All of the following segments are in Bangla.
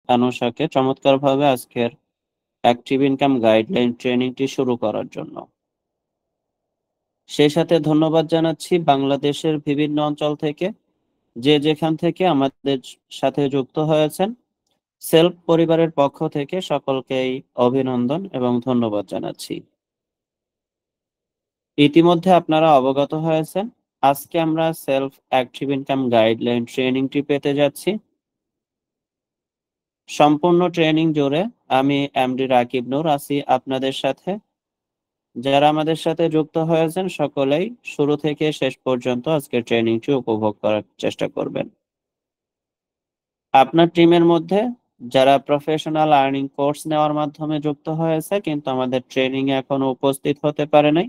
আনুষাকে চমৎকারভাবে আজকের অ্যাক্টিভ ইনকাম গাইডলাইন ট্রেনিংটি শুরু করার জন্য। সেই সাথে ধন্যবাদ জানাচ্ছি বাংলাদেশের বিভিন্ন অঞ্চল থেকে যে যেখান থেকে আমাদের সাথে যুক্ত হয়েছেন। সেলফ পরিবারের পক্ষ থেকে সকলকেই অভিনন্দন এবং ধন্যবাদ জানাচ্ছি। ইতিমধ্যে আপনারা অবগত হয়েছেন, আজকে আমরা সেলফ অ্যাক্টিভ ইনকাম গাইডলাইন ট্রেনিংটি পেতে যাচ্ছি। সম্পূর্ণ ট্রেনিং জুড়ে আমি এমডি রাকিব নূর আছি আপনাদের সাথে। যারা আমাদের সাথে যুক্ত হয়েছেন সকলেই শুরু থেকে শেষ পর্যন্ত আজকের ট্রেনিংটি উপভোগ করার চেষ্টা করবেন। আপনার টিমের মধ্যে যারা প্রফেশনাল আর্নিং কোর্স নেওয়ার মাধ্যমে যুক্ত হয়েছে কিন্তু আমাদের ট্রেনিং এ এখনো উপস্থিত হতে পারে নাই,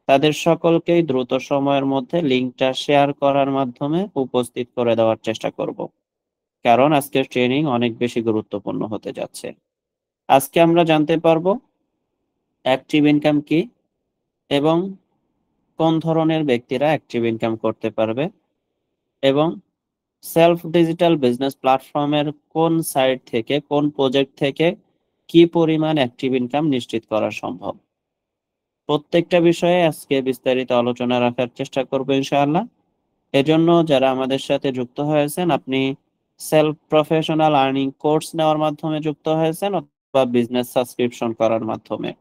তাদের সকলকেই দ্রুত সময়ের মধ্যে লিংকটা শেয়ার করার মাধ্যমে উপস্থিত করে দেওয়ার চেষ্টা করব, কারণ আজকের ট্রেনিং অনেক বেশি গুরুত্বপূর্ণ হতে যাচ্ছে। আজকে আমরা জানতে পারবো অ্যাক্টিভ ইনকাম কি এবং কোন ধরনের ব্যক্তিরা অ্যাক্টিভ ইনকাম করতে পারবে, এবং সেলফ ডিজিটাল বিজনেস প্ল্যাটফর্মের কোন সাইট থেকে কোন প্রজেক্ট থেকে কি পরিমাণ অ্যাক্টিভ ইনকাম নিশ্চিত করা সম্ভব। প্রত্যেকটা বিষয়ে আজকে বিস্তারিত আলোচনা রাখার চেষ্টা করবো ইনশাআল্লাহ। এজন্য যারা আমাদের সাথে যুক্ত হয়েছেন, আপনি সেলফ প্রফেশনাল আর্নিং কোর্স নেওয়ার মাধ্যমে যুক্ত হয়েছেন অথবা বিজনেস সাবস্ক্রিপশন করার মাধ্যমে,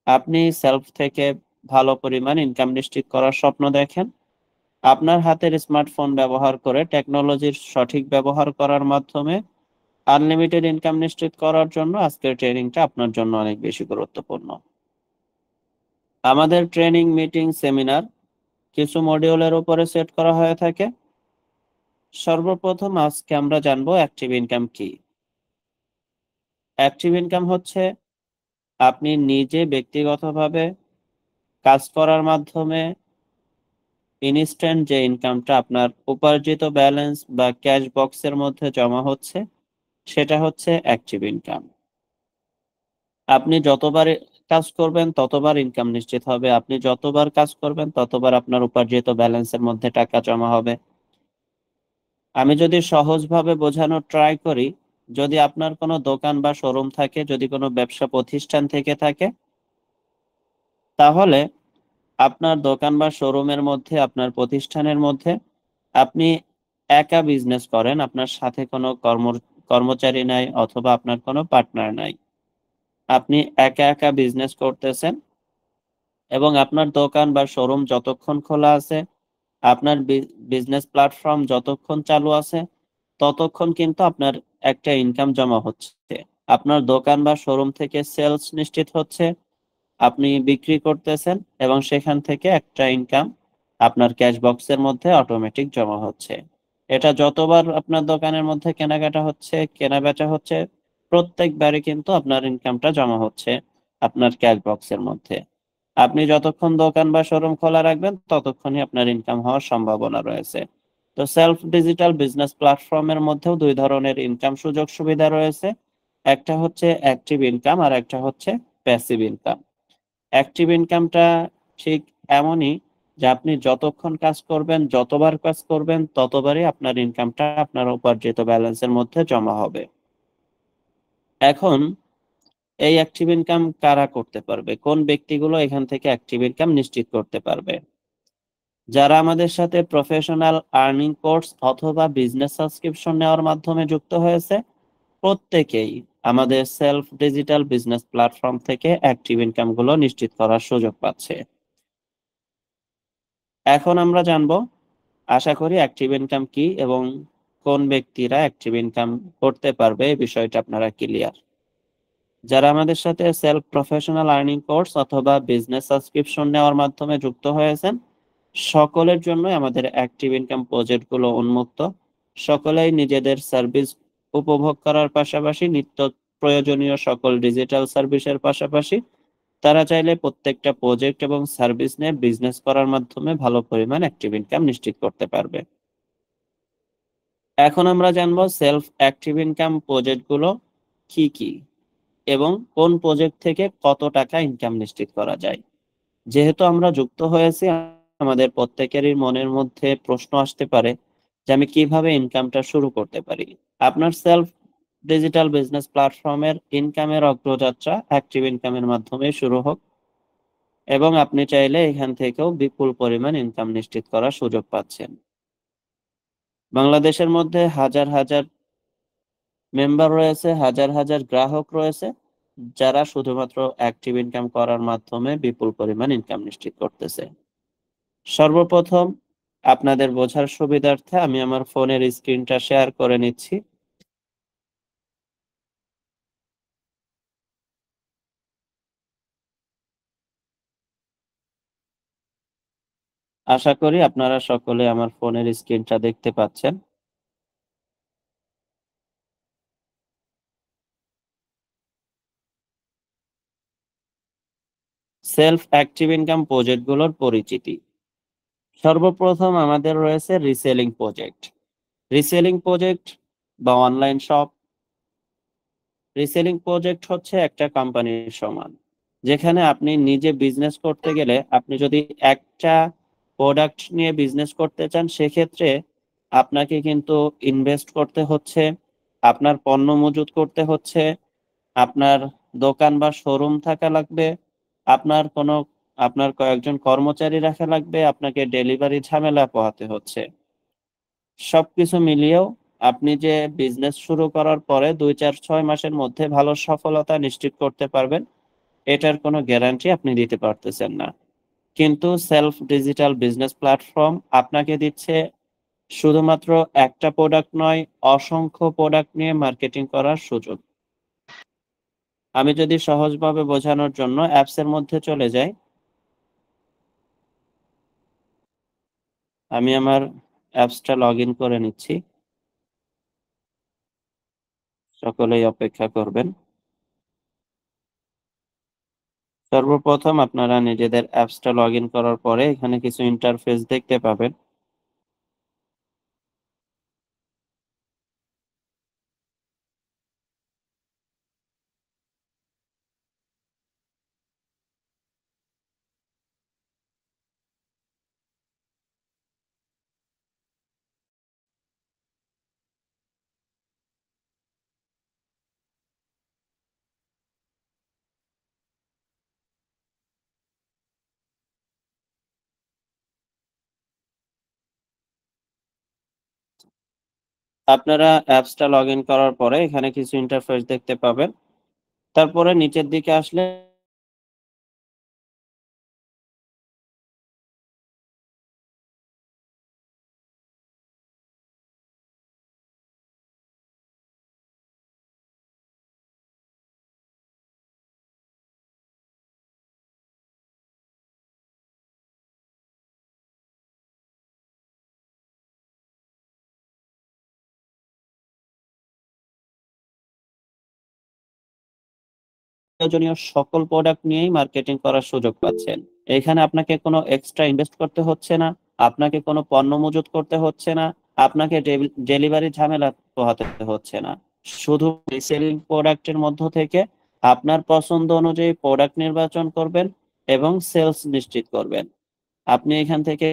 আপনি সেলফ থেকে ভালো পরিমাণ ইনকাম নিশ্চিত করার স্বপ্ন দেখেন, আপনার হাতের স্মার্টফোন ব্যবহার করে টেকনোলজির সঠিক ব্যবহার করার মাধ্যমে আনলিমিটেড ইনকাম নিশ্চিত করার জন্য আজকের ট্রেনিংটা আপনার জন্য অনেক বেশি গুরুত্বপূর্ণ। আমাদের ট্রেনিং, মিটিং, সেমিনার কিছু মডিউলের উপরে সেট করা হয়ে থাকে। সর্বপ্রথম আজকে আমরা জানবো অ্যাক্টিভ ইনকাম কি। অ্যাক্টিভ ইনকাম হচ্ছে আপনি নিজে ব্যক্তিগতভাবে কাজ করার মাধ্যমে ইনস্ট্যান্ট যে ইনকামটা আপনার উপার্জিত ব্যালেন্স বা ক্যাশ বক্সের মধ্যে জমা হচ্ছে, সেটা হচ্ছে অ্যাক্টিভ ইনকাম। আপনি যতবার কাজ করবেন ততবার ইনকাম নিশ্চিত হবে, আপনি যতবার কাজ করবেন ততবার আপনার উপার্জিত ব্যালেন্সের মধ্যে টাকা জমা হবে। আমি যদি সহজভাবে বোঝানোর ট্রাই করি, যদি আপনার কোনো দোকান বা শোরুম থাকে, যদি কোনো ব্যবসা প্রতিষ্ঠান থেকে থাকে, তাহলে আপনার দোকান বা শোরুমের মধ্যে, আপনার প্রতিষ্ঠানের মধ্যে আপনি একা বিজনেস করেন, আপনার সাথে কোনো কর্মচারী নাই অথবা আপনার কোনো পার্টনার নাই, আপনি একা একা বিজনেস করতেছেন এবং আপনার দোকান বা শোরুম যতক্ষণ খোলা আছে, আপনার বিজনেস প্ল্যাটফর্ম যতক্ষণ চালু আছে, ততক্ষণ কিন্তু আপনার একটা ইনকাম জমা হচ্ছে। আপনার দোকান বা শোরুম থেকে সেলস নিশ্চিত হচ্ছে, আপনি বিক্রি করতেছেন এবং সেখান থেকে একটা ইনকাম আপনার ক্যাশ বক্সের মধ্যে অটোমেটিক জমা হচ্ছে। এটা যতবার আপনার দোকানের মধ্যে কেনাকাটা হচ্ছে, কেনা বেচা হচ্ছে, প্রত্যেকবারই কিন্তু আপনার ইনকামটা জমা হচ্ছে আপনার ক্যাশ বক্সের মধ্যে। আপনি যতক্ষণ দোকান বা শোরুম খোলা রাখবেন ততক্ষণই আপনার ইনকাম হওয়ার সম্ভাবনা রয়েছে। তো সেলফ ডিজিটাল বিজনেস প্ল্যাটফর্মের মধ্যেও দুই ধরনের ইনকাম সুযোগ সুবিধা রয়েছে, একটা হচ্ছে অ্যাক্টিভ ইনকাম আর একটা হচ্ছে প্যাসিভ ইনকাম। অ্যাক্টিভ ইনকামটা ঠিক এমনই যে আপনি যতক্ষণ কাজ করবেন, যতবার কাজ করবেন, ততবারই আপনার ইনকামটা আপনার উপার্জিত ব্যালেন্সের মধ্যে জমা হবে। এখন এই অ্যাক্টিভ ইনকাম কারা করতে পারবে, কোন ব্যক্তিগুলো এখান থেকে অ্যাক্টিভ ইনকাম নিশ্চিত করতে পারবে? যারা আমাদের সাথে প্রফেশনাল আর্নিং কোর্স অথবা বিজনেস সাবস্ক্রিপশন নেওয়ার মাধ্যমে যুক্ত হয়েছে, প্রত্যেকেই আমাদের সেলফ ডিজিটাল বিজনেস প্ল্যাটফর্ম থেকে অ্যাক্টিভ ইনকাম গুলো নিশ্চিত করার সুযোগ পাচ্ছে। এখন আমরা জানবো, আশা করি অ্যাক্টিভ ইনকাম কি এবং কোন ব্যক্তিরা অ্যাক্টিভ ইনকাম করতে পারবে, এই বিষয়টা আপনারা ক্লিয়ার। যারা আমাদের সাথে সেলফ প্রফেশনাল আর্নিং কোর্স অথবা বিজনেস সাবস্ক্রিপশন নেওয়ার মাধ্যমে যুক্ত হয়েছেন, সকলের জন্য আমাদের অ্যাক্টিভ ইনকাম প্রজেক্ট গুলো উন্মুক্ত। সকলেই নিজেদের সার্ভিস উপভোগ করার পাশাপাশি নিত্য প্রয়োজনীয় সকল ডিজিটাল সার্ভিসের পাশাপাশি তারা চাইলে প্রত্যেকটা প্রজেক্ট এবং সার্ভিস নিয়ে বিজনেস করার মাধ্যমে ভালো পরিমাণ অ্যাক্টিভ ইনকাম নিশ্চিত করতে পারবে। এখন আমরা জানবো সেলফ অ্যাক্টিভ ইনকাম প্রজেক্ট গুলো কি কি এবং কোন প্রজেক্ট থেকে কত টাকা ইনকাম নিশ্চিত করা যায়। যেহেতু আমরা যুক্ত হয়েছি, আমাদের প্রত্যেকেরই মনের মধ্যে প্রশ্ন আসতে পারে যে আমি কিভাবে ইনকামটা শুরু করতে পারি। আপনার সেলফ ডিজিটাল বিজনেস প্ল্যাটফর্মের ইনকামের অগ্রযাত্রা অ্যাক্টিভ ইনকামের মাধ্যমে শুরু হোক, এবং আপনি চাইলে এখান থেকেও বিপুল পরিমাণ ইনকাম নিশ্চিত করার সুযোগ পাচ্ছেন। বাংলাদেশের মধ্যে হাজার হাজার মেম্বার রয়েছে, হাজার হাজার গ্রাহক রয়েছে, যারা শুধুমাত্র অ্যাক্টিভ ইনকাম করার মাধ্যমে বিপুল পরিমাণ ইনকাম নিশ্চিত করতেছে। সর্বপ্রথম আপনাদের বোঝার সুবিধার্থে আমি আমার ফোনের স্ক্রিনটা শেয়ার করে নিচ্ছি। আশা করি আপনারা সকলে আমার ফোনের স্ক্রিনটা দেখতে পাচ্ছেন। সেলফ অ্যাক্টিভ ইনকাম প্রজেক্টগুলোর পরিচিতি। সর্বপ্রথম আমাদের রয়েছে রিসেলিং প্রজেক্ট। রিসেলিং প্রজেক্ট বা অনলাইন শপ। রিসেলিং প্রজেক্ট হচ্ছে একটা কোম্পানির সমান, যেখানে আপনি নিজে বিজনেস করতে গেলে, আপনি যদি একটা প্রোডাক্ট নিয়ে বিজনেস করতে চান, সেক্ষেত্রে আপনাকে কিন্তু ইনভেস্ট করতে হচ্ছে, আপনার পণ্য মজুত করতে হচ্ছে, আপনার দোকান বা শোরুম থাকা লাগবে, আপনার কোনো আপনার কয়েকজন কর্মচারী রাখা লাগবে, আপনাকে ডেলিভারি ঝামেলা পোহাতে হচ্ছে। সবকিছু মিলিয়েও আপনি যে বিজনেস শুরু করার পরে 2, 4, 6 মাসের মধ্যে ভালো সফলতা নিশ্চিত করতে পারবেন, এটার কোনো গ্যারান্টি আপনি দিতে পারতেছেন না। কিন্তু সেলফ ডিজিটাল বিজনেস প্ল্যাটফর্ম আপনাকে দিচ্ছে শুধুমাত্র একটা প্রোডাক্ট নয়, অসংখ্য প্রোডাক্ট নিয়ে মার্কেটিং করার সুযোগ। আমি যদি সহজভাবে বোঝানোর জন্য অ্যাপসের মধ্যে চলে যাই, আমি আমার অ্যাপসটা লগ ইন করে নিচ্ছি। সকলেই অপেক্ষা করবেন। সর্বপ্রথম আপনারা নিজেদের অ্যাপসটা লগ ইন করার পরে এখানে কিছু ইন্টারফেস দেখতে পাবেন। আপনারা অ্যাপসটা লগ ইন করার পরে এখানে কিছু ইন্টারফেস দেখতে পাবেন। তারপরে নিচের দিকে আসলে প্রয়োজনীয় সকল প্রোডাক্ট নিয়েই মার্কেটিং করার সুযোগ পাচ্ছেন। এখানে আপনাকে কোনো এক্সট্রা ইনভেস্ট করতে হচ্ছে না, আপনাকে কোনো পণ্য মজুত করতে হচ্ছে না, আপনাকে ডেলিভারি ঝামেলা পোহাতে হচ্ছে না। শুধু রিসেলিং প্রোডাক্টের মধ্য থেকে আপনার পছন্দ অনুযায়ী প্রোডাক্ট নির্বাচন করবেন এবং সেলস নিশ্চিত করবেন। আপনি এখান থেকে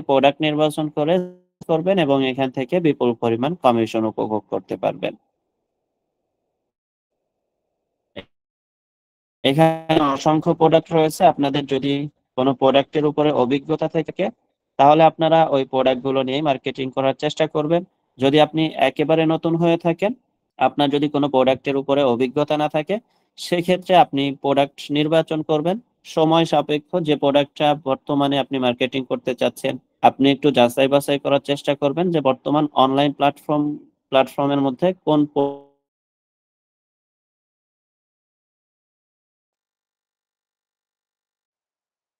প্রোডাক্ট নির্বাচন করবেন এবং এখান থেকে বিপুল পরিমাণ কমিশন উপভোগ করতে পারবেন। এখানে অসংখ্য প্রোডাক্ট রয়েছে। আপনাদের যদি কোনো প্রোডাক্টের উপরে অভিজ্ঞতা থাকে, তাহলে আপনারা ওই প্রোডাক্ট গুলো নিয়ে মার্কেটিং করার চেষ্টা করবেন। যদি আপনি একেবারে নতুন হয়ে থাকেন, আপনার যদি কোনো প্রোডাক্টের উপরে অভিজ্ঞতা না থাকে, সেক্ষেত্রে আপনি প্রোডাক্ট নির্বাচন করবেন সময় সাপেক্ষ। যে প্রোডাক্টটা বর্তমানে আপনি মার্কেটিং করতে চাচ্ছেন, আপনি একটু যাচাই বাছাই করার চেষ্টা করবেন যে বর্তমান অনলাইন প্ল্যাটফর্মের মধ্যে কোন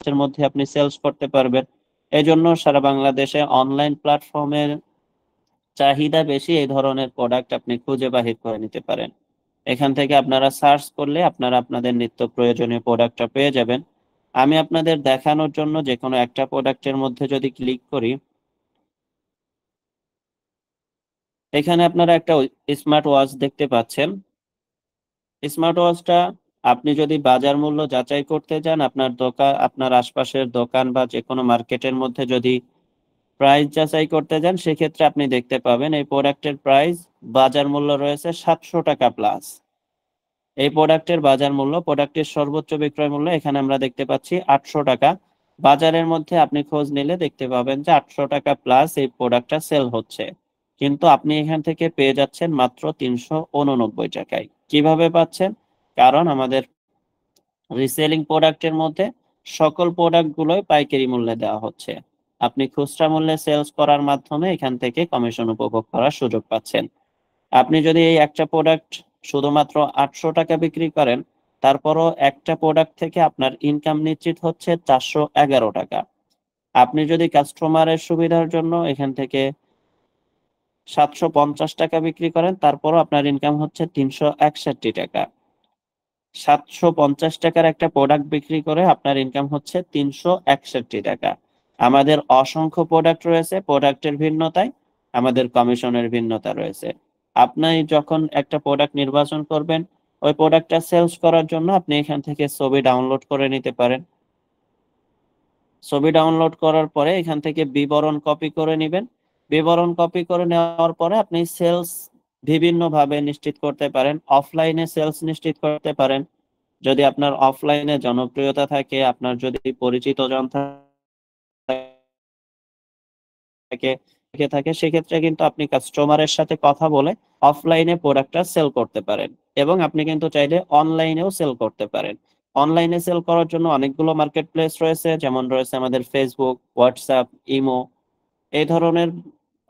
এর মধ্যে আপনি সেলস করতে পারবেন। এজন্য সারা বাংলাদেশে অনলাইন প্ল্যাটফর্মের চাহিদা বেশি, এই ধরনের প্রোডাক্ট আপনি খুঁজে বাহির করে নিতে পারেন। এখান থেকে আপনারা সার্চ করলে আপনারা আপনাদের নিত্য প্রয়োজনীয় প্রোডাক্টটা পেয়ে যাবেন। আমি আপনাদের দেখানোর জন্য যে কোনো একটা প্রোডাক্টের মধ্যে যদি ক্লিক করি, এখানে আপনারা একটা স্মার্ট ওয়াচ দেখতে পাচ্ছেন। স্মার্ট ওয়াচটা আপনি যদি বাজার মূল্য যাচাই করতে চান, আপনার আশপাশের দোকান বা যে কোনো মার্কেটের মধ্যে যদি প্রাইস যাচাই করতে যান, সেক্ষেত্রে আপনি দেখতে পাবেন এই প্রোডাক্টের প্রাইস বাজার মূল্য রয়েছে 700 টাকা প্লাস। এই প্রোডাক্টের বাজার মূল্য, প্রোডাক্টের সর্বোচ্চ বিক্রয় মূল্য এখানে আমরা দেখতে পাচ্ছি 800 টাকা। বাজারের মধ্যে আপনি খোঁজ নিলে দেখতে পাবেন যে 800 টাকা প্লাস এই প্রোডাক্টটা সেল হচ্ছে, কিন্তু আপনি এখান থেকে পেয়ে যাচ্ছেন মাত্র 389 টাকায়। কিভাবে পাচ্ছেন? কারণ আমাদের রিসেলিং প্রোডাক্টের মধ্যে সকল প্রোডাক্টগুলোই পাইকারি মূল্যে দেওয়া হচ্ছে। আপনি খুচরা মূল্যে সেলস করার মাধ্যমে এখান থেকে কমিশন উপভোগ করার সুযোগ পাচ্ছেন। আপনি যদি এই একটা প্রোডাক্ট শুধুমাত্র 800 টাকা বিক্রি করেন, তারপরও একটা প্রোডাক্ট থেকে আপনার ইনকাম নিশ্চিত হচ্ছে 411 টাকা। আপনি যদি কাস্টমারের সুবিধার জন্য এখান থেকে 750 টাকা বিক্রি করেন, তারপরও আপনার ইনকাম হচ্ছে 361 টাকা। 750 টাকার একটা প্রোডাক্ট বিক্রি করে আপনার ইনকাম হচ্ছে 361 টাকা। আমাদের অসংখ্য প্রোডাক্ট রয়েছে, প্রোডাক্টের ভিন্নতায় আমাদের কমিশনের ভিন্নতা রয়েছে। আপনি যখন একটা প্রোডাক্ট নির্বাচন করবেন, ওই প্রোডাক্টটা সেলস করার জন্য আপনি এখান থেকে ছবি ডাউনলোড করে নিতে পারেন। ছবি ডাউনলোড করার পরে এখান থেকে বিবরণ কপি করে নেবেন। বিবরণ কপি করে নেওয়ার পরে আপনি সেলস বিভিন্নভাবে নিশ্চিত করতে পারেন। অফলাইনে সেলস নিশ্চিত করতে পারেন, যদি আপনার অফলাইনে জনপ্রিয়তা থাকে, আপনার যদি পরিচিত জন থাকে থাকে সেক্ষেত্রে কিন্তু আপনি কাস্টমারের সাথে কথা বলে অফলাইনে প্রোডাক্টটা সেল করতে পারেন, এবং আপনি কিন্তু চাইলে অনলাইনেও সেল করতে পারেন। অনলাইনে সেল করার জন্য অনেকগুলো মার্কেট প্লেস রয়েছে, যেমন রয়েছে আমাদের ফেসবুক, হোয়াটসঅ্যাপ, ইমো, এই ধরনের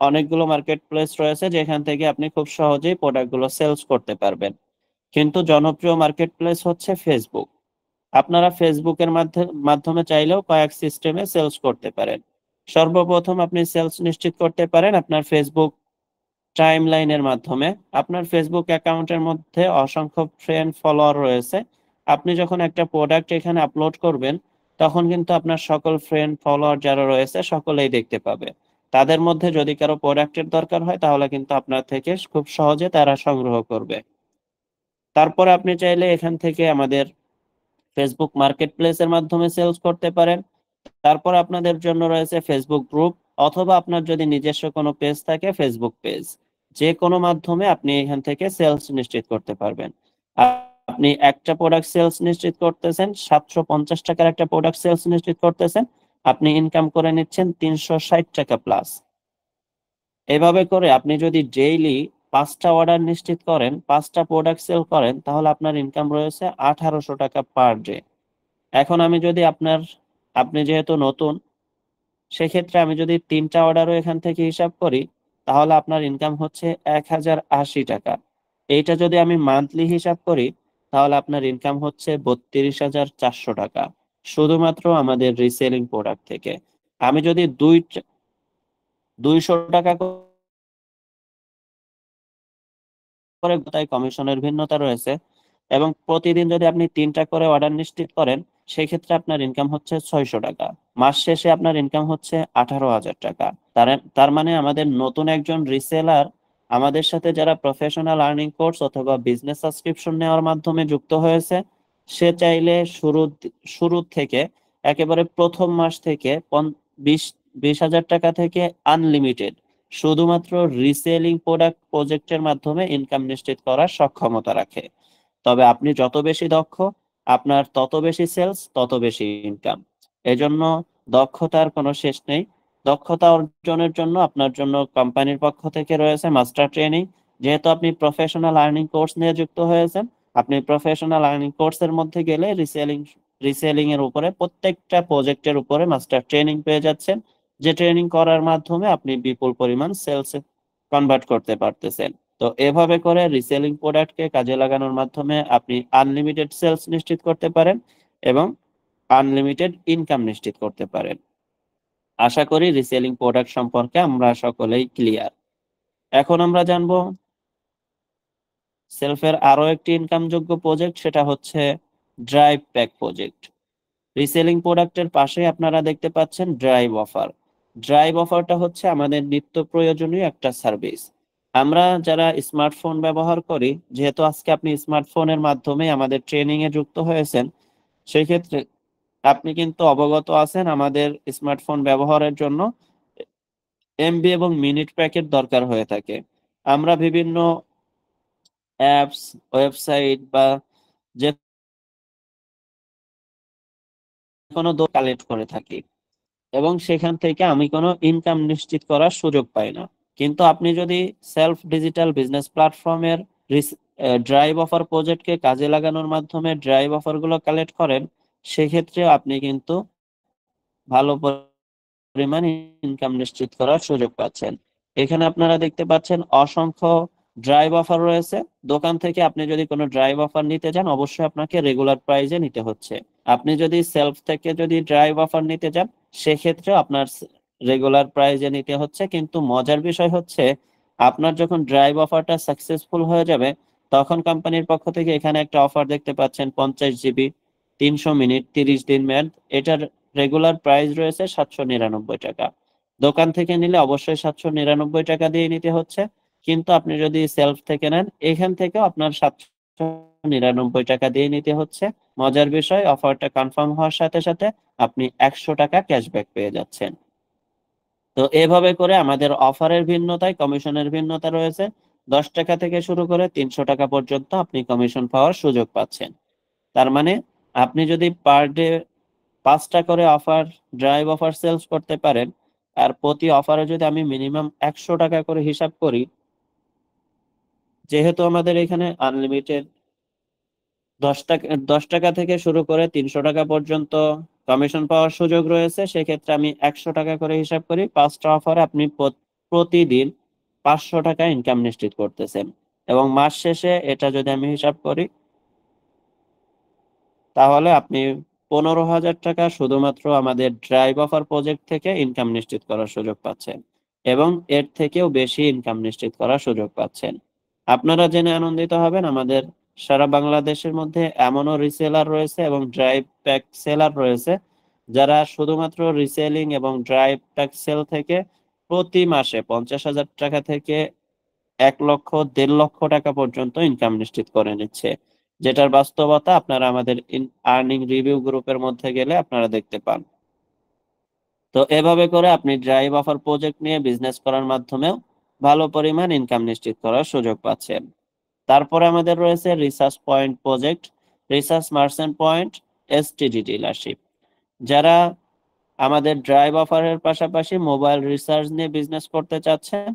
অনেকগুলো মার্কেট প্লেস রয়েছে যেখান থেকে আপনি খুব সহজেই প্রোডাক্টগুলো সেলস করতে পারবেন। কিন্তু জনপ্রিয় মার্কেট প্লেস হচ্ছে ফেসবুক। আপনারা ফেসবুকের মাধ্যমে চাইলেও কয়েক সিস্টেমে সেলস করতে পারেন। সর্বপ্রথম আপনি সেলস নিশ্চিত করতে পারেন আপনার ফেসবুক টাইম লাইনের মাধ্যমে। আপনার ফেসবুক অ্যাকাউন্টের মধ্যে অসংখ্য ফ্রেন্ড ফলোয়ার রয়েছে। আপনি যখন একটা প্রোডাক্ট এখানে আপলোড করবেন, তখন কিন্তু আপনার সকল ফ্রেন্ড ফলোয়ার যারা রয়েছে সকলেই দেখতে পাবে। তাদের মধ্যে যদি কারো প্রোডাক্টের দরকার হয়, তাহলে কিন্তু আপনার থেকে খুব সহজে তারা সংগ্রহ করবে। তারপরে আপনি চাইলে এখান থেকে আমাদের ফেসবুক মার্কেট প্লেসের মাধ্যমে সেলস করতে পারেন। তারপর আপনাদের জন্য রয়েছে ফেসবুক গ্রুপ, অথবা আপনার যদি নিজস্ব কোনো পেজ থাকে ফেসবুক পেজ। যে কোনো মাধ্যমে আপনি এখান থেকে সেলস নিশ্চিত করতে পারবেন। আপনি একটা প্রোডাক্ট সেলস নিশ্চিত করতেছেন, 750 টাকার একটা প্রোডাক্ট সেলস নিশ্চিত করতেছেন, আপনি ইনকাম করে নিচ্ছেন 360 টাকা প্লাস। এভাবে করে আপনি যদি ডেইলি 5টা অর্ডার নিশ্চিত করেন, 5টা প্রোডাক্ট সেল করেন, তাহলে আপনার ইনকাম রয়েছে 1800 টাকা পার ডে। এখন আমি যদি আপনি যেহেতু নতুন, সেক্ষেত্রে আমি যদি 3টা অর্ডারও এখান থেকে হিসাব করি, তাহলে আপনার ইনকাম হচ্ছে 1080 টাকা। এইটা যদি আমি মান্থলি হিসাব করি, তাহলে আপনার ইনকাম হচ্ছে 32,400 টাকা, শুধুমাত্র আমাদের রিসেলিং প্রোডাক্ট থেকে। আমি যদি 200 টাকা করে, তাই কমিশনের ভিন্নতা রয়েছে। এবং প্রতিদিন যদি আপনি 3টা করে অর্ডার নিশ্চিত করেন, সেক্ষেত্রে আপনার ইনকাম হচ্ছে 600 টাকা। মাস শেষে আপনার ইনকাম হচ্ছে 18,000 টাকা। তার মানে আমাদের নতুন একজন রিসেলার আমাদের সাথে যারা প্রফেশনাল আর্নিং কোর্স অথবা বিজনেস সাবস্ক্রিপশন নেওয়ার মাধ্যমে যুক্ত হয়েছে, সে চাইলে শুরু থেকে একেবারে প্রথম মাস থেকে 20,000 টাকা থেকে আনলিমিটেড শুধুমাত্র রিসেলিং প্রজেক্টের মাধ্যমে ইনকাম নিশ্চিত করার সক্ষমতা রাখে। তবে আপনি যত বেশি দক্ষ, আপনার তত বেশি সেলস, তত বেশি ইনকাম। এজন্য দক্ষতার কোনো শেষ নেই। দক্ষতা অর্জনের জন্য আপনার জন্য কোম্পানির পক্ষ থেকে রয়েছে মাস্টার ট্রেনিং। যেহেতু আপনি প্রফেশনাল আর্নিং কোর্স নিয়ে যুক্ত হয়েছেন, আপনি প্রফেশনাল আর্নিং কোর্সের মধ্যে গেলে রিসেলিং এর উপরে প্রত্যেকটা প্রজেক্টের উপরে মাস্টার ট্রেনিং পেয়ে যাচ্ছেন, যে ট্রেনিং করার মাধ্যমে আপনি বিপুল পরিমাণ সেলস কনভার্ট করতে পারতেছেন। তো এভাবে করে রিসেলিং প্রোডাক্টকে কাজে লাগানোর মাধ্যমে আপনি আনলিমিটেড সেলস নিশ্চিত করতে পারেন এবং আনলিমিটেড ইনকাম নিশ্চিত করতে পারেন। আশা করি রিসেলিং প্রোডাক্ট সম্পর্কে আমরা সকলেই ক্লিয়ার। এখন আমরা জানবো সেলফের আরো একটি ইনকামযোগ্য প্রজেক্ট, সেটা হচ্ছে ড্রাইভ প্যাক প্রজেক্ট। রিসেলিং প্রোডাক্টের পাশে আপনারা দেখতে পাচ্ছেন ড্রাইভ অফার। ড্রাইভ অফারটা হচ্ছে আমাদের নিত্য প্রয়োজনীয় একটা সার্ভিস। আমরা যারা স্মার্টফোন ব্যবহার করি, যেহেতু আজকে আপনি স্মার্টফোনের মাধ্যমে আমাদের ট্রেনিং এ যুক্ত হয়েছেন, সেই ক্ষেত্রে আপনি কিন্তু অবগত আছেন আমাদের স্মার্টফোন ব্যবহারের জন্য এমবি এবং মিনিট প্যাকেট দরকার হয়ে থাকে। আমরা বিভিন্ন অ্যাপস, ওয়েবসাইট বা যে কোনো কালেক্ট করে থাকি, এবং সেখান থেকে আমি কোনো ইনকাম নিশ্চিত করার সুযোগ পাই না। কিন্তু আপনি যদি সেলফ ডিজিটাল বিজনেস প্ল্যাটফর্মের ড্রাইভ অফার প্রজেক্টকে কাজে লাগানোর মাধ্যমে ড্রাইভ অফার গুলো কালেক্ট করেন, সেক্ষেত্রে আপনি কিন্তু ভালো পরিমাণ ইনকাম নিশ্চিত করার সুযোগ পাচ্ছেন। এখানে আপনারা দেখতে পাচ্ছেন অসংখ্য ড্রাইভ অফার রয়েছে। দোকান থেকে আপনি যদি কোনো ড্রাইভ অফার নিতে যান, অবশ্যই আপনাকে রেগুলার প্রাইজে নিতে হচ্ছে। আপনি যদি সেলফ থেকে যদি ড্রাইভ অফার নিতে যান, সেক্ষেত্রে আপনার রেগুলার প্রাইজে নিতে হচ্ছে। কিন্তু মজার বিষয় হচ্ছে, আপনার যখন ড্রাইভ অফারটা সাকসেসফুল হয়ে যাবে, তখন কোম্পানির পক্ষ থেকে এখানে একটা অফার দেখতে পাচ্ছেন, 50 জিবি, 300 মিনিট, 30 দিন মেয়াদ। এটার রেগুলার প্রাইস রয়েছে 799 টাকা। দোকান থেকে নিলে অবশ্যই 799 টাকা দিয়ে নিতে হচ্ছে। কিন্তু আপনি যদি সেলফ থেকে নেন, এখান থেকেও আপনার 799 টাকা দিয়ে নিতে হচ্ছে। মজার বিষয়, অফারটা কনফার্ম হওয়ার সাথে সাথে আপনি 100 টাকা ক্যাশব্যাক পেয়ে যাচ্ছেন। তো এভাবে করে আমাদের অফারের ভিন্নতায় কমিশনের ভিন্নতা রয়েছে। 10 টাকা থেকে শুরু করে 300 টাকা পর্যন্ত আপনি কমিশন পাওয়ার সুযোগ পাচ্ছেন। তার মানে আপনি যদি পার ডে 5টা করে অফার, ড্রাইভ অফার সেলস করতে পারেন, আর প্রতি অফারে যদি আমি মিনিমাম 100 টাকা করে হিসাব করি, যেহেতু আমাদের এখানে আনলিমিটেড 10 টাকা থেকে শুরু করে 300 টাকা পর্যন্ত কমিশন পাওয়ার সুযোগ রয়েছে, সেক্ষেত্রে আমি 100 টাকা করে হিসাব করি, 5টা অফারে আপনি প্রতিদিন 500 টাকা ইনকাম নিশ্চিত করতেছেন। এবং মাস শেষে এটা যদি আমি হিসাব করি, তাহলে আপনি 15,000 টাকা শুধুমাত্র আমাদের ড্রাইভ অফার প্রজেক্ট থেকে ইনকাম নিশ্চিত করার সুযোগ পাচ্ছেন, এবং এর থেকেও বেশি ইনকাম নিশ্চিত করার সুযোগ পাচ্ছেন। আপনারা জেনে আনন্দিত হবেন, আমাদের সারা বাংলাদেশের মধ্যে এমনও রিসেলার রয়েছে এবং ড্রাইভ প্যাক সেলার রয়েছে, যারা শুধুমাত্র রিসেলিং এবং ড্রাইভ প্যাক সেল থেকে প্রতি মাসে 50,000 টাকা থেকে 1 লক্ষ, 1.5 লক্ষ টাকা পর্যন্ত ইনকাম নিশ্চিত করে নিচ্ছে। যেটার বাস্তবতা আপনারা আমাদের আর্নিং রিভিউ গ্রুপের মধ্যে গেলে আপনারা দেখতে পান। তো এভাবে করে আপনি ড্রাইভ অফার প্রজেক্ট নিয়ে বিজনেস করার মাধ্যমেও ভালো পরিমাণ ইনকাম নিশ্চিত করার সুযোগ পাচ্ছেন। তারপরে আমাদের রয়েছে research point project, research merchant point, STD dealership. যারা আমাদের ড্রাইভ অফারের পাশাপাশি মোবাইল রিচার্জ নিয়ে বিজনেস করতে চাচ্ছেন,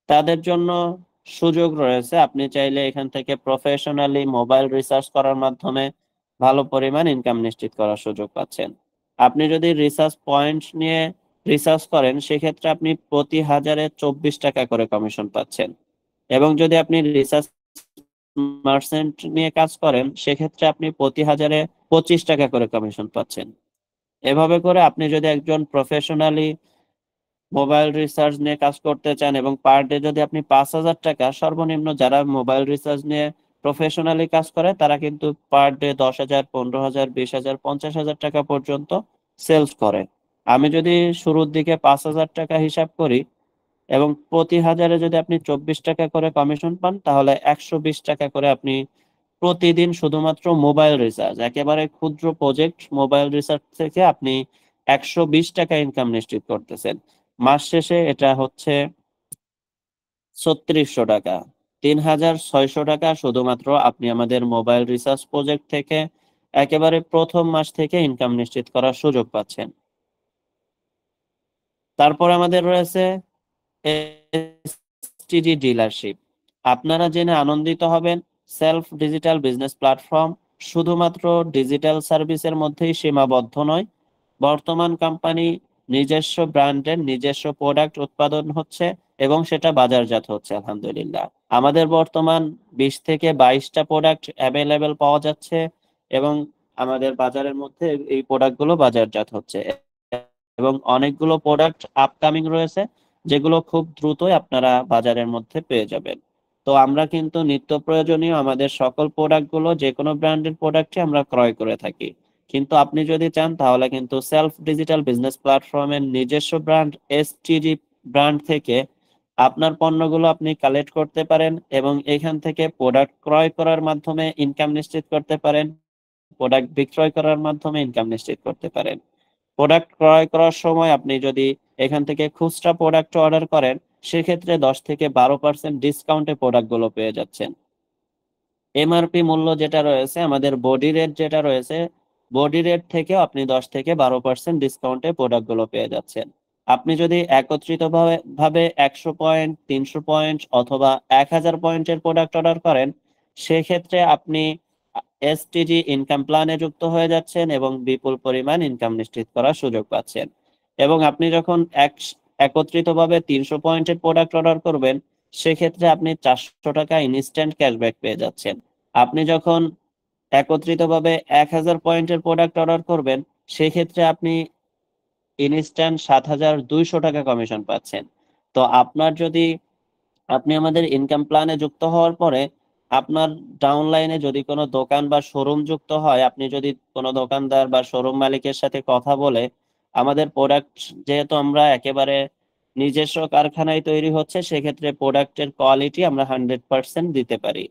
তাদের জন্য সুযোগ রয়েছে। আপনি চাইলে এখান থেকে প্রফেশনালি মোবাইল রিচার্জ করার মাধ্যমে ভালো পরিমাণ ইনকাম নিশ্চিত করার সুযোগ পাচ্ছেন। আপনি যদি রিচার্জ পয়েন্ট নিয়ে রিচার্জ করেন, সেক্ষেত্রে আপনি প্রতি হাজারে 24 টাকা করে কমিশন পাচ্ছেন। এবং যদি আপনি রিসার্চ মার্চেন্ট নিয়ে কাজ করেন, সেক্ষেত্রে আপনি প্রতি হাজারে 25 টাকা করে কমিশন পাচ্ছেন। এভাবে করে আপনি যদি একজন প্রফেশনালি মোবাইল রিচার্জ নিয়ে কাজ করতে চান, এবং পার ডে যদি আপনি 5,000 টাকা, সর্বনিম্ন যারা মোবাইল রিচার্জ নিয়ে প্রফেশনালি কাজ করে তারা কিন্তু পার ডে 10,000, 15,000, 20,000, 50,000 টাকা পর্যন্ত সেলস করে। আমি যদি শুরুর দিকে 5,000 টাকা হিসাব করি, এবং প্রতি হাজারে যদি আপনি 24 টাকা করে কমিশন পান, তাহলে 120 টাকা করে আপনি প্রতিদিন শুধুমাত্র মোবাইল রিচার্জ, একেবারে ক্ষুদ্র প্রজেক্ট মোবাইল রিচার্জ থেকে আপনি 120 টাকা ইনকাম নিশ্চিত করতেছেন। মাস শেষে এটা হচ্ছে 3600 টাকা। 3,600 টাকা শুধুমাত্র আপনি আমাদের মোবাইল রিচার্জ প্রজেক্ট থেকে একেবারে প্রথম মাস থেকে ইনকাম নিশ্চিত করার সুযোগ পাচ্ছেন। তারপর আমাদের রয়েছে এসটিডি ডিলারশিপ। আপনারা জেনে আনন্দিত হবেন, সেলফ ডিজিটাল বিজনেস প্ল্যাটফর্ম শুধুমাত্র ডিজিটাল সার্ভিসের মধ্যেই সীমাবদ্ধ নয়। বর্তমান কোম্পানি নিজস্ব ব্র্যান্ডের নিজস্ব প্রোডাক্ট উৎপাদন হচ্ছে এবং সেটা বাজারজাত হচ্ছে আলহামদুলিল্লাহ। আমাদের বর্তমান 20 থেকে 22টা প্রোডাক্ট অ্যাভেলেবেল পাওয়া যাচ্ছে, এবং আমাদের বাজারের মধ্যে এই প্রোডাক্টগুলো বাজারজাত হচ্ছে, এবং অনেকগুলো প্রোডাক্ট আপকামিং রয়েছে, যেগুলো খুব দ্রুতই আপনারা বাজারের মধ্যে পেয়ে যাবেন। তো আমরা কিন্তু নিত্য প্রয়োজনীয় আমাদের সকল প্রোডাক্টগুলো, যে কোনো ব্র্যান্ডের প্রোডাক্টই আমরা ক্রয় করে থাকি। কিন্তু আপনি যদি চান, তাহলে কিন্তু সেলফ ডিজিটাল বিজনেস প্ল্যাটফর্মের নিজস্ব ব্র্যান্ড এসটিজি ব্র্যান্ড থেকে আপনার পণ্যগুলো আপনি কালেক্ট করতে পারেন, এবং এখান থেকে প্রোডাক্ট ক্রয় করার মাধ্যমে ইনকাম নিশ্চিত করতে পারেন, প্রোডাক্ট বিক্রয় করার মাধ্যমে ইনকাম নিশ্চিত করতে পারেন। প্রোডাক্ট ক্রয় করার সময় আপনি যদি এখান থেকে খুচরা প্রোডাক্ট অর্ডার করেন, সেক্ষেত্রে 10 থেকে 12% ডিসকাউন্টে প্রোডাক্ট গুলো পেয়ে যাচ্ছেন। এমআরপি মূল্য যেটা রয়েছে, আমাদের বডি রেট যেটা রয়েছে, বডি রেট থেকে আপনি 10 থেকে 12% ডিসকাউন্টে প্রোডাক্ট গুলো পেয়ে যাচ্ছেন। আপনি যদি একত্রিত ভাবে 100 পয়েন্ট, 300 পয়েন্ট অথবা 1000 পয়েন্টের প্রোডাক্ট অর্ডার করেন, সেক্ষেত্রে আপনি এসটিজি ইনকাম প্ল্যানে যুক্ত হয়ে যাচ্ছেন এবং বিপুল পরিমাণ ইনকাম নিশ্চিত করার সুযোগ পাচ্ছেন। এবং আপনি যখন একত্রিতভাবে 300 পয়েন্টের প্রোডাক্ট অর্ডার করবেন, সেক্ষেত্রে আপনি 400 টাকা ইনস্ট্যান্ট ক্যাশব্যাক পেয়ে যাচ্ছেন। আপনি যখন একত্রিতভাবে 1000 পয়েন্টের প্রোডাক্ট অর্ডার করবেন, সেক্ষেত্রে আপনি ইনস্ট্যান্ট 7200 টাকা কমিশন পাচ্ছেন। তো আপনি আমাদের ইনকাম প্ল্যানে যুক্ত হওয়ার পরে আপনার ডাউনলাইনে যদি কোনো দোকান বা শোরুম যুক্ত হয়, আপনি যদি কোনো দোকানদার বা শোরুম মালিকের সাথে কথা বলে আমাদের প্রোডাক্ট, যেহেতু আমরা একেবারে নিজস্ব কারখানায় তৈরি হচ্ছে, সেক্ষেত্রে প্রোডাক্টের কোয়ালিটি আমরা 100% দিতে পারি।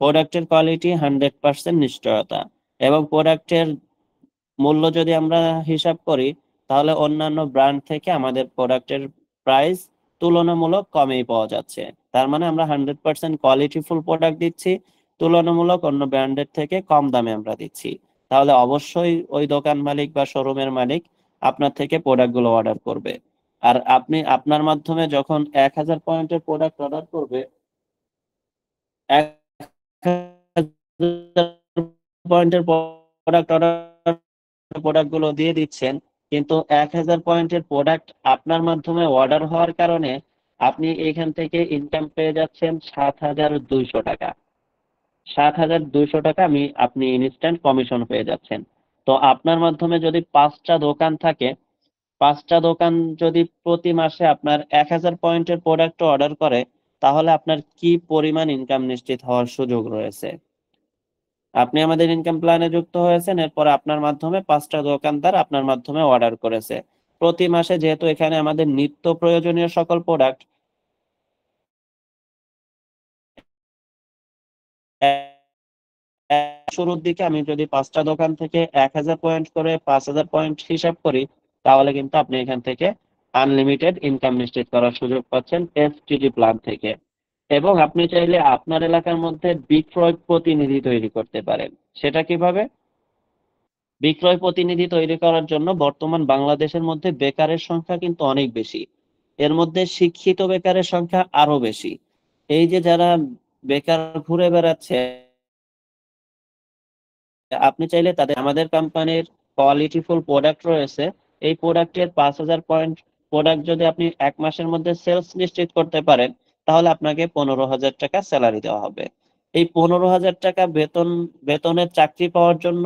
প্রোডাক্টের কোয়ালিটি 100% নিশ্চয়তা। এবং প্রোডাক্টের মূল্য যদি আমরা হিসাব করি, তাহলে অন্যান্য ব্র্যান্ড থেকে আমাদের প্রোডাক্টের প্রাইস তুলনামূলক কমেই পাওয়া যাচ্ছে। তার মানে আমরা 100% কোয়ালিটিফুল প্রোডাক্ট দিচ্ছি, তুলনামূলক অন্য ব্র্যান্ডের থেকে কম দামে আমরা দিচ্ছি। তাহলে অবশ্যই ওই দোকান মালিক বা শোরুমের মালিক আপনার থেকে প্রোডাক্ট গুলো অর্ডার করবে। আর আপনি আপনার মাধ্যমে যখন 1000 পয়েন্টের প্রোডাক্ট অর্ডার করবে, 1000 পয়েন্টের প্রোডাক্ট অর্ডার প্রোডাক্ট গুলো দিয়ে দিচ্ছেন, কিন্তু 1000 পয়েন্টের প্রোডাক্ট আপনার মাধ্যমে অর্ডার হওয়ার কারণে আপনি এখান থেকে ইনকাম পেয়ে যাচ্ছেন 7200 টাকা। 7200 টাকা আপনি ইনস্ট্যান্ট কমিশন পেয়ে যাচ্ছেন। তো আপনার মাধ্যমে যদি 5টা দোকান থাকে, 5টা দোকান যদি প্রতি মাসে আপনার 1000 পয়েন্টের প্রোডাক্ট অর্ডার করে, তাহলে আপনার কি পরিমাণ ইনকাম নিশ্চিত হওয়ার সুযোগ রয়েছে। আপনি আমাদের ইনকাম প্ল্যানে যুক্ত হয়েছেন, এরপর আপনার মাধ্যমে 5টা দোকানদার আপনার মাধ্যমে অর্ডার করেছে। প্রতি মাসে যেহেতু এখানে আমাদের নিত্য প্রয়োজনীয় সকল প্রোডাক্ট শুরুর দিকে আমি যদি 5টা দোকান থেকে 1000 পয়েন্ট করে 5000 পয়েন্ট হিসাব করি, তাহলে কিন্তু আপনি এখান থেকে আনলিমিটেড ইনকাম নিশ্চিত করার সুযোগ পাচ্ছেন এসটিডি প্ল্যান থেকে। এবং আপনি চাইলে আপনার এলাকার মধ্যে বিক্রয় প্রতিনিধি তৈরি করতে পারেন। সেটা কিভাবে? বিক্রয় প্রতিনিধি তৈরি করার জন্য বর্তমান বাংলাদেশের মধ্যে বেকারের সংখ্যা কিন্তু অনেক বেশি। এর মধ্যে শিক্ষিত বেকারের সংখ্যা আরো বেশি। এই যে যারা বেকার ঘুরে বেড়াচ্ছে, আপনি চাইলে তাদের, আমাদের কোম্পানির কোয়ালিটিফুল প্রোডাক্ট রয়েছে, এই প্রোডাক্টের 5000 পয়েন্ট প্রোডাক্ট যদি আপনি 1 মাসের মধ্যে সেলস নিশ্চিত করতে পারেন, তাহলে আপনাকে 15,000 টাকা স্যালারি দেওয়া হবে। এই 15,000 টাকা বেতনের চাকরি পাওয়ার জন্য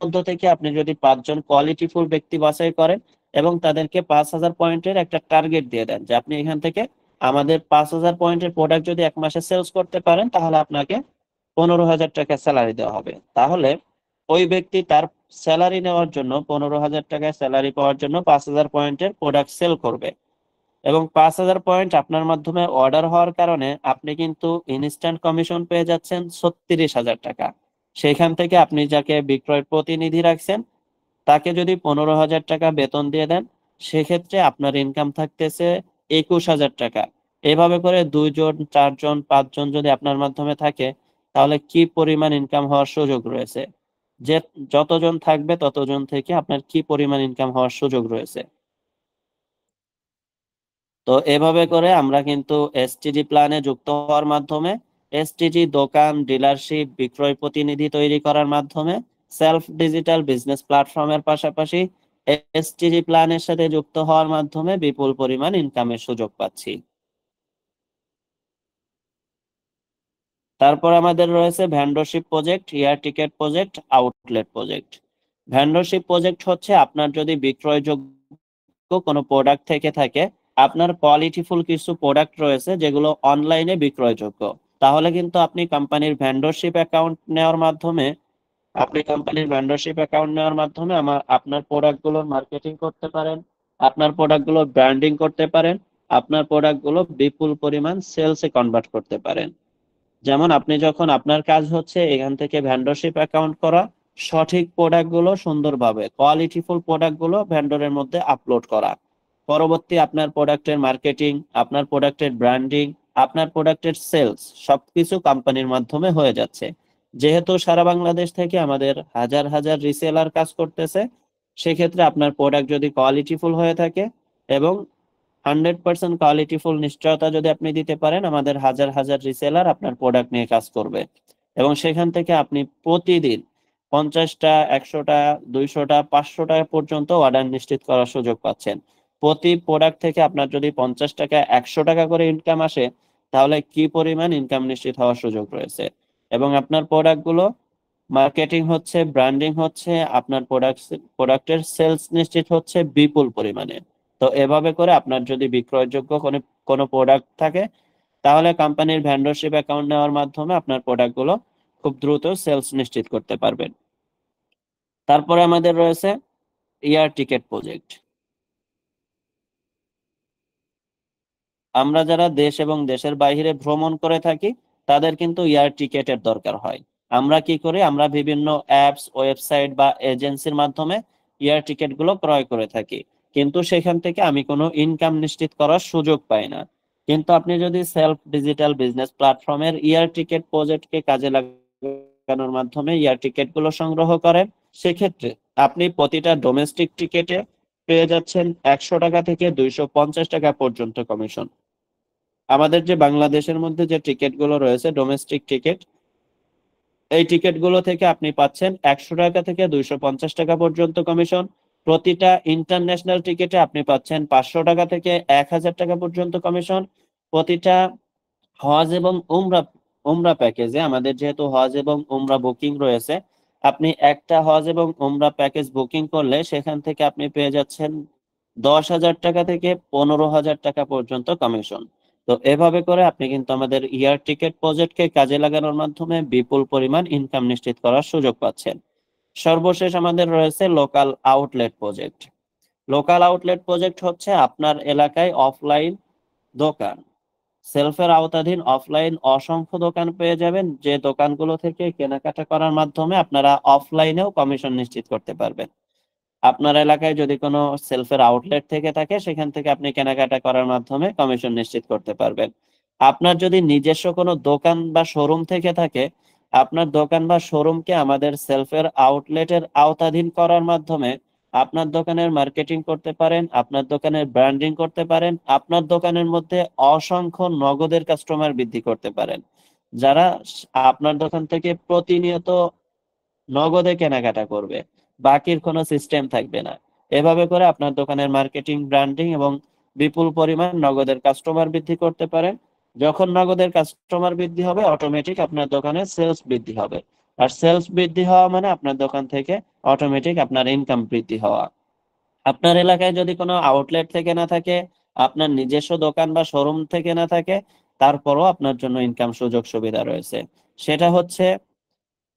মধ্য থেকে আপনি যদি 5জন কোয়ালিটিফুল ব্যক্তি বাছাই করেন এবং তাদেরকে 5000 পয়েন্টের একটা টার্গেট দিয়ে দেন যে আপনি এখান থেকে আমাদের 5000 পয়েন্টের প্রোডাক্ট যদি 1 মাসে সেলস করতে পারেন, তাহলে আপনাকে 15,000 টাকা স্যালারি দেওয়া হবে। তাহলে ওই ব্যক্তি তার স্যালারি নেওয়ার জন্য, 15,000 টাকায় স্যালারি পাওয়ার জন্য 5000 পয়েন্টের প্রোডাক্ট সেল করবে। এবং 5000 পয়েন্ট আপনার মাধ্যমে অর্ডার হওয়ার কারণে আপনি কিন্তু ইনস্ট্যান্ট কমিশন পেয়ে যাচ্ছেন 36,000 টাকা। সেখান থেকে আপনি যাকে বিক্রয় প্রতিনিধি রাখছেন, তাকে যদি 15,000 টাকা বেতন দিয়ে দেন, সেক্ষেত্রে আপনার ইনকাম থাকতেছে 21,000 টাকা। এভাবে করে 2জন, 4জন, 5জন যদি আপনার মাধ্যমে থাকে, তাহলে কি পরিমাণ ইনকাম হওয়ার সুযোগ রয়েছে। যে যতজন থাকবে ততজন থেকে আপনার কি পরিমাণ ইনকাম হওয়ার সুযোগ রয়েছে। তো এভাবে করে আমরা কিন্তু এসটিজি প্ল্যানে যুক্ত হওয়ার মাধ্যমে, এসটিজি দোকান, ডিলারশিপ, বিক্রয় প্রতিনিধি তৈরি করার মাধ্যমে, সেলফ ডিজিটাল বিজনেস প্ল্যাটফর্মের পাশাপাশি এসটিজি প্ল্যানের সাথে যুক্ত হওয়ার মাধ্যমে বিপুল পরিমাণ ইনকামের সুযোগ পাচ্ছি। তারপর আমাদের রয়েছে vendorship project, air ticket project, outlet project. Vendorship project হচ্ছে আপনার যদি বিক্রয়যোগ্য কোনো প্রোডাক্ট থেকে থাকে, আপনার কোয়ালিটিফুল কিছু প্রোডাক্ট রয়েছে যেগুলো অনলাইনে বিক্রয়যোগ্য, তাহলে কিন্তু আপনি কোম্পানির ভেন্ডরশিপ অ্যাকাউন্ট নেওয়ার মাধ্যমে আপনার প্রোডাক্টগুলোর মার্কেটিং করতে পারেন, আপনার প্রোডাক্টগুলো ব্র্যান্ডিং করতে পারেন, আপনার প্রোডাক্টগুলো বিপুল পরিমাণ সেলসে কনভার্ট করতে পারেন। যেমন আপনি যখন, আপনার কাজ হচ্ছে এখান থেকে ভেন্ডরশিপ অ্যাকাউন্ট করা, সঠিক প্রোডাক্টগুলো সুন্দরভাবে কোয়ালিটিফুল প্রোডাক্টগুলো ভেন্ডরের মধ্যে আপলোড করা, পরবর্তী আপনার প্রোডাক্টের মার্কেটিং, আপনার প্রোডাক্টের ব্র্যান্ডিং, আপনার প্রোডাক্টের সেলস সবকিছু কোম্পানির মাধ্যমে হয়ে যাচ্ছে। যেহেতু সারা বাংলাদেশ থেকে আমাদের হাজার হাজার রিসেলার কাজ করতেছে, সেক্ষেত্রে আপনার প্রোডাক্ট যদি কোয়ালিটিফুল হয়ে থাকে এবং 100% কোয়ালিটিফুল নিশ্চয়তা যদি আপনি দিতে পারেন, আমাদের হাজার হাজার রিসেলার আপনার প্রোডাক্ট নিয়ে কাজ করবে এবং সেখান থেকে আপনি প্রতিদিন 50টা, 100টা, 200টা, 500 টাকা পর্যন্ত অর্ডার নিশ্চিত করার সুযোগ পাচ্ছেন। প্রতি প্রোডাক্ট থেকে আপনার যদি 50 টাকা, 100 টাকা করে ইনকাম আসে, তাহলে কি পরিমাণ ইনকাম নিশ্চিত হওয়ার সুযোগ রয়েছে। এবং আপনার প্রোডাক্টগুলো মার্কেটিং হচ্ছে, ব্র্যান্ডিং হচ্ছে, আপনার প্রোডাক্টের সেলস নিশ্চিত হচ্ছে বিপুল পরিমাণে। তো এভাবে করে আপনার যদি বিক্রয়যোগ্য কোনো কোনো প্রোডাক্ট থাকে, তাহলে কোম্পানির ভেন্ডরশিপ অ্যাকাউন্ট নেওয়ার মাধ্যমে আপনার প্রোডাক্টগুলো খুব দ্রুত সেলস নিশ্চিত করতে পারবেন। তারপরে আমাদের রয়েছে এয়ার টিকেট প্রজেক্ট। আমরা যারা দেশ এবং দেশের বাইরে ভ্রমণ করে থাকি, তাদের কিন্তু এয়ার টিকেটের দরকার হয়। আমরা কি করি, আমরা বিভিন্ন অ্যাপস, ওয়েবসাইট বা এজেন্সির মাধ্যমে এয়ার টিকেট গুলো ক্রয় করে থাকি, কিন্তু সেখান থেকে আমি কোনো ইনকাম নিশ্চিত করার সুযোগ পাই না। কিন্তু আপনি যদি সেলফ ডিজিটাল বিজনেস প্ল্যাটফর্মের এয়ার টিকেট প্রজেক্টকে কাজে লাগানোর মাধ্যমে এয়ার টিকেট গুলো সংগ্রহ করেন, সেক্ষেত্রে আপনি প্রতিটা ডোমেস্টিক টিকেটে পেয়ে যাচ্ছেন 100 টাকা থেকে 250 টাকা পর্যন্ত কমিশন। আমাদের যে বাংলাদেশের মধ্যে যে টিকিট গুলো রয়েছে ডোমেস্টিক টিকিট, এই টিকিট গুলো থেকে আপনি পাচ্ছেন 100 টাকা থেকে 250 টাকা পর্যন্ত কমিশন। প্রতিটা ইন্টারন্যাশনাল টিকিটে আপনি পাচ্ছেন 500 টাকা থেকে 1000 টাকা পর্যন্ত কমিশন। প্রতিটা হজ এবং উমরা উমরা প্যাকেজে, আমাদের যেহেতু হজ এবং উমরা বুকিং রয়েছে, আপনি একটা হজ এবং উমরা প্যাকেজ বুকিং করলে সেখান থেকে আপনি পেয়ে যাচ্ছেন 10,000 টাকা থেকে 15,000 টাকা পর্যন্ত কমিশন। তো এভাবে করে আপনি কিন্তু আমাদের এয়ার টিকেট প্রজেক্টকে কাজে লাগানোর মাধ্যমে বিপুল পরিমাণ ইনকাম নিশ্চিত করার সুযোগ পাচ্ছেন। সর্বশেষ আমাদের রয়েছে local outlet project. Local outlet project হচ্ছে আপনার এলাকায় অফলাইন দোকান, সেলফের আওতাধীন অফলাইন অসংখ্য দোকান পেয়ে যাবেন, যে দোকানগুলো থেকে কেনাকাটা করার মাধ্যমে আপনারা অফলাইনেও কমিশন নিশ্চিত করতে পারবেন। আপনার এলাকায় যদি কোনো সেলফের আউটলেট থেকে থাকে, সেখান থেকে আপনি কেনাকাটা করার মাধ্যমে কমিশন নিশ্চিত করতে পারবেন। আপনার যদি নিজস্ব কোনো দোকান বা শোরুম থেকে থাকে, আপনার দোকান বা শোরুমকে আমাদের সেলফের আউটলেটের আওতাধীন করার মাধ্যমে আপনার দোকানের মার্কেটিং করতে পারেন, আপনার দোকানের ব্র্যান্ডিং করতে পারেন, আপনার দোকানের মধ্যে অসংখ্য নগদের কাস্টমার বৃদ্ধি করতে পারেন, যারা আপনার দোকান থেকে প্রতিনিয়ত নগদে কেনাকাটা করবে, বাকির কোনো সিস্টেম থাকবে না। এভাবে করে আপনার দোকানের মার্কেটিং, ব্র্যান্ডিং এবং বিপুল পরিমাণ নগদের কাস্টমার বৃদ্ধি করতে পারেন। যখন নগদের কাস্টমার বৃদ্ধি হবে, অটোমেটিক আপনার দোকানে সেলস বৃদ্ধি হবে। আর সেলস বৃদ্ধি হওয়া মানে আপনার দোকান থেকে অটোমেটিক আপনার ইনকাম বৃদ্ধি হওয়া। আপনার এলাকায় যদি কোনো আউটলেট থেকে না থাকে, আপনার নিজস্ব দোকান বা শোরুম থেকে না থাকে, তারপরও আপনার জন্য ইনকাম সুযোগ সুবিধা রয়েছে। সেটা হচ্ছে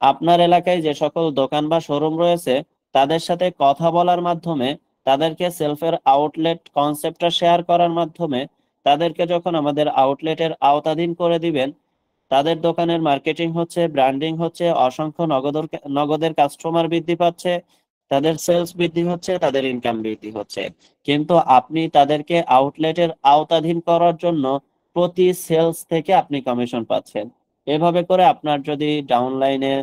আপনার এলাকায় যে সকল দোকান বা শোরুম রয়েছে, তাদের সাথে কথা বলার মাধ্যমে, তাদেরকে সেলফের আউটলেট কনসেপ্টটা শেয়ার করার মাধ্যমে, তাদেরকে যখন আমাদের আউটলেটের আওতাধীন করে দিবেন, তাদের দোকানের মার্কেটিং হচ্ছে, ব্র্যান্ডিং হচ্ছে, অসংখ্য নগদের কাস্টমার বৃদ্ধি পাচ্ছে, তাদের সেলস বৃদ্ধি হচ্ছে, তাদের ইনকাম বৃদ্ধি হচ্ছে। কিন্তু আপনি তাদেরকে আউটলেটের আওতাধীন করার জন্য প্রতি সেলস থেকে আপনি কমিশন পাচ্ছেন। এভাবে করে আপনার যদি ডাউনলাইনে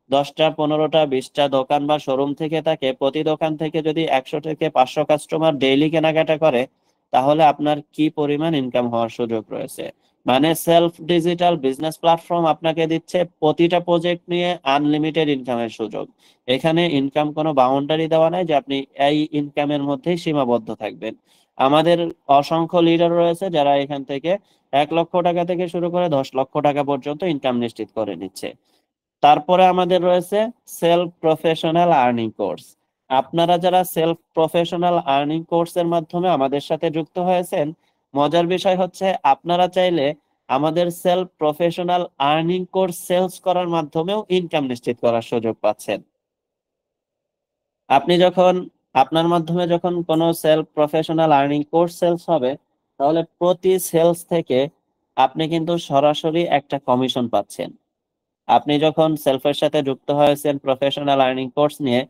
10টা, 15টা, 20টা দোকান বা শোরুম থেকে থাকে, প্রতি দোকান থেকে যদি 100 থেকে 500 কাস্টমার ডেইলি কেনাকাটা করে, তাহলে আপনার কি পরিমাণ ইনকাম হওয়ার সুযোগ রয়েছে। মানে সেলফ ডিজিটাল বিজনেস প্ল্যাটফর্ম আপনাকে দিচ্ছে প্রতিটা প্রজেক্ট নিয়ে আনলিমিটেড ইনকামের সুযোগ। এখানে ইনকাম কোনো বাউন্ডারি দেওয়া নাই যে আপনি এই ইনকামের মধ্যেই সীমাবদ্ধ থাকবেন। আমাদের অসংখ্য লিডার রয়েছে যারা এখান থেকে 1 লক্ষ টাকা থেকে শুরু করে 10 লক্ষ টাকা পর্যন্ত ইনকাম নিশ্চিত করে নিচ্ছে। তারপরে আমাদের রয়েছে সেলফ প্রফেশনাল আর্নিং কোর্স। আপনারা যারা সেলফ প্রফেশনাল আর্নিং কোর্সের মাধ্যমে আমাদের সাথে যুক্ত হয়েছেন, মজার বিষয় হচ্ছে আপনারা চাইলে আমাদের self professional earning course sales করার মাধ্যমেও ইনকাম নিশ্চিত করার সুযোগ পাচ্ছেন। আপনি যখন আপনার মাধ্যমে যখন কোনো self professional earning course sales হবে, তাহলে প্রতি সেলস থেকে আপনি কিন্তু সরাসরি একটা কমিশন পাচ্ছেন। আপনি যখন সেলফের সাথে যুক্ত হয়েছেন প্রফেশনাল আর্নিং কোর্স নিয়ে,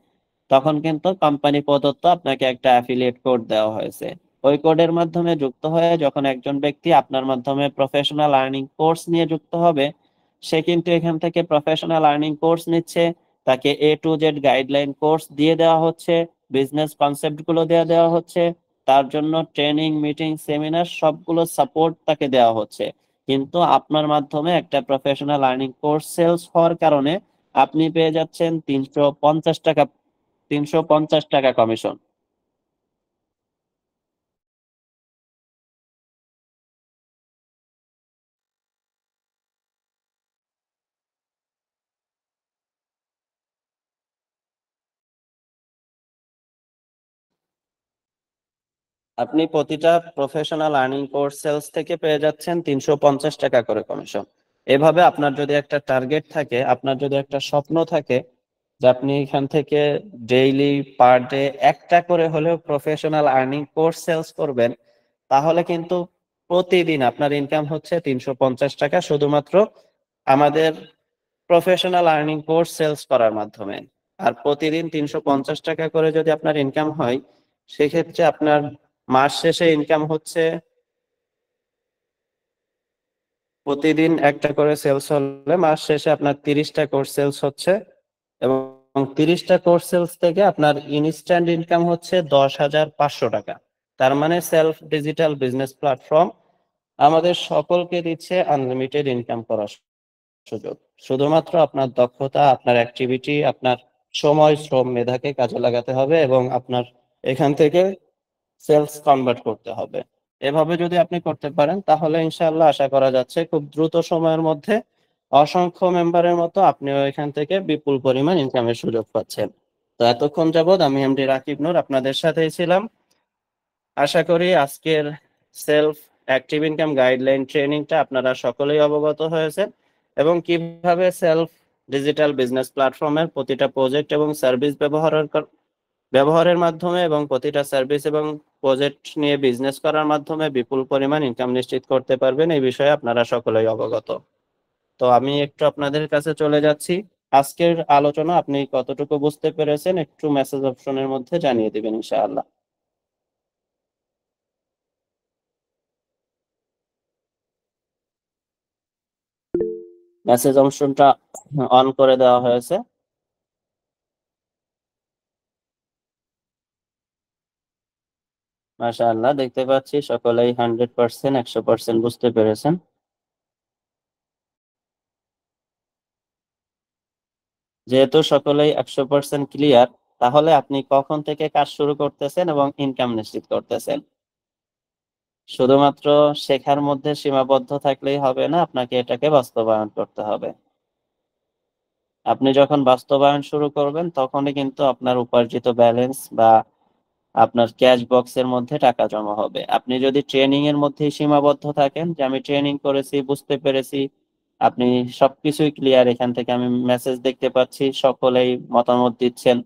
তখন কিন্তু কোম্পানি প্রদত্ত আপনাকে একটা অ্যাফিলিয়েট কোড দেওয়া হয়েছে। ওই কোডের মাধ্যমে যুক্ত হয়ে যখন একজন ব্যক্তি আপনার মাধ্যমে প্রফেশনাল আর্নিং কোর্স নিয়ে যুক্ত হবে, সে কিন্তু এখান থেকে প্রফেশনাল আর্নিং কোর্স নিচ্ছে, তাকে A to Z guideline course দিয়ে দেওয়া হচ্ছে, বিজনেস কনসেপ্ট গুলো দিয়ে দেওয়া হচ্ছে, তার জন্য ট্রেনিং, মিটিং, সেমিনার সবগুলো সাপোর্ট তাকে দেওয়া হচ্ছে। কিন্তু আপনার মাধ্যমে একটা প্রফেশনাল আর্নিং কোর্স সেলস হওয়ার কারণে আপনি পেয়ে যাচ্ছেন 350 টাকা, 350 টাকা কমিশন। আপনি প্রতিটা প্রফেশনাল আর্নিং কোর্স সেলস থেকে পেয়ে যাচ্ছেন 350 টাকা করে কমিশন। এভাবে আপনার যদি একটা টার্গেট থাকে, আপনার যদি একটা স্বপ্ন থাকে যে আপনি এখান থেকে ডেইলি পার ডে একটা করে হলেও প্রফেশনাল আর্নিং কোর্স সেলস করবেন, তাহলে কিন্তু প্রতিদিন আপনার ইনকাম হচ্ছে 350 টাকা, শুধুমাত্র আমাদের প্রফেশনাল আর্নিং কোর্স সেলস করার মাধ্যমে। আর প্রতিদিন 350 টাকা করে যদি আপনার ইনকাম হয়, সেক্ষেত্রে আপনার মাস শেষে ইনকাম হচ্ছে, প্রতিদিন একটা করে সেলস হলে মাস শেষে আপনার 30টা কোর্স সেলস হচ্ছে, এবং 30টা কোর্স সেলস থেকে আপনার ইনস্ট্যান্ট ইনকাম হচ্ছে 10,500 টাকা। তার মানে সেলফ ডিজিটাল বিজনেস প্ল্যাটফর্ম আমাদের সকলকে দিচ্ছে আনলিমিটেড ইনকাম করার সুযোগ। শুধুমাত্র আপনার দক্ষতা, আপনার অ্যাক্টিভিটি, আপনার সময়, শ্রম, মেধাকে কাজে লাগাতে হবে এবং আপনার এখান থেকে সেলস কনভার্ট করতে হবে। এভাবে যদি আপনি করতে পারেন, তাহলে ইনশাআল্লাহ আশা করা যাচ্ছে খুব দ্রুত সময়ের মধ্যে অসংখ্য মেম্বারের মতো আপনিও এখান থেকে বিপুল পরিমাণ ইনকামের সুযোগ পাচ্ছেন। তো এতক্ষণ যাবৎ আমি এমডি রাকিব নূর আপনাদের সাথেই ছিলাম। আশা করি আজকের সেলফ অ্যাক্টিভ ইনকাম গাইডলাইন ট্রেনিংটা আপনারা সকলেই অবগত হয়েছেন, এবং কিভাবে সেলফ ডিজিটাল বিজনেস প্ল্যাটফর্মের প্রতিটা প্রজেক্ট এবং সার্ভিস ব্যবহারের মাধ্যমে এবং প্রতিটা সার্ভিস এবং প্রজেক্ট নিয়ে বিজনেস করার মাধ্যমে বিপুল পরিমাণ ইনকাম নিশ্চিত করতে পারবেন, এই বিষয়ে আপনারা সকলেই অবগত। তো আমি একটু আপনাদের কাছে চলে যাচ্ছি। আজকের আলোচনা আপনি কতটুকু বুঝতে পেরেছেন একটু মেসেজ অপশনের মধ্যে জানিয়ে দিবেন ইনশাআল্লাহ। মেসেজ অপশনটা অন করে দেওয়া হয়েছে। মাশাআল্লাহ, দেখতে পাচ্ছি সকলেই 100%, 100% বুঝতে পেরেছেন। যেহেতু সকলেই 100% ক্লিয়ার, তাহলে আপনি কখন থেকে কাজ শুরু করতেছেন এবং ইনকাম নিশ্চিত করতেছেন? শুধুমাত্র শেখার মধ্যে সীমাবদ্ধ থাকলেই হবে না, আপনাকে এটাকে বাস্তবায়ন করতে হবে। আপনি যখন বাস্তবায়ন শুরু করবেন, তখনই কিন্তু আপনার উপার্জিত ব্যালেন্স বা আপনার ক্যাশ বক্সের মধ্যে টাকা জমা হবে। আপনি যদি ট্রেনিং এর মধ্যেই সীমাবদ্ধ থাকেন যে আমি ট্রেনিং করেছি, বুঝতে পেরেছি, আপনি সবকিছুই ক্লিয়ার, এখান থেকে আমি মেসেজ দেখতে পাচ্ছি সকলেই মতামত দিচ্ছেন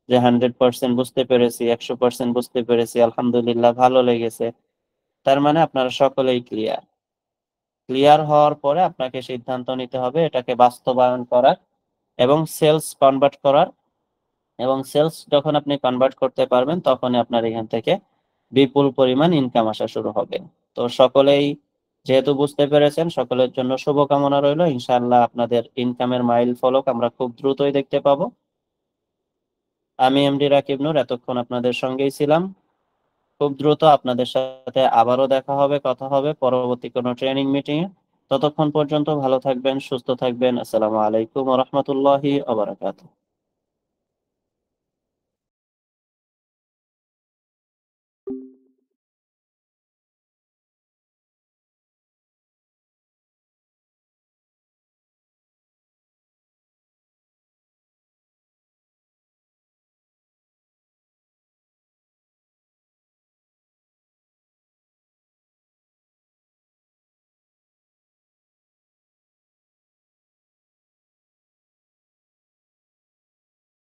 যে 100% বুঝতে পেরেছি, 100% বুঝতে পেরেছি, আলহামদুলিল্লাহ ভালো লেগেছে, তার মানে আপনারা সকলেই ক্লিয়ার। ক্লিয়ার হওয়ার পরে আপনাকে সিদ্ধান্ত নিতে হবে এটাকে বাস্তবায়ন করার এবং সেলস কনভার্ট করার। এবং সেলস যখন আপনি কনভার্ট করতে পারবেন, তখনই আপনার এখান থেকে বিপুল পরিমাণ ইনকাম আসা শুরু হবে। তো সকলেই যেহেতু বুঝতে পেরেছেন, সকলের জন্য শুভকামনা রইলো। ইনশাআল্লাহ আপনাদের ইনকামের মাইল ফলক আমরা খুব দ্রুতই দেখতে পাবো। আমি এমডি রাকিব নূর এতক্ষণ আপনাদের সঙ্গেই ছিলাম। খুব দ্রুত আপনাদের সাথে আবারও দেখা হবে, কথা হবে পরবর্তী কোনো ট্রেনিং মিটিং এ। ততক্ষণ পর্যন্ত ভালো থাকবেন, সুস্থ থাকবেন। আসসালামু আলাইকুম ওয়া রাহমাতুল্লাহি ওয়া বারাকাতুহু।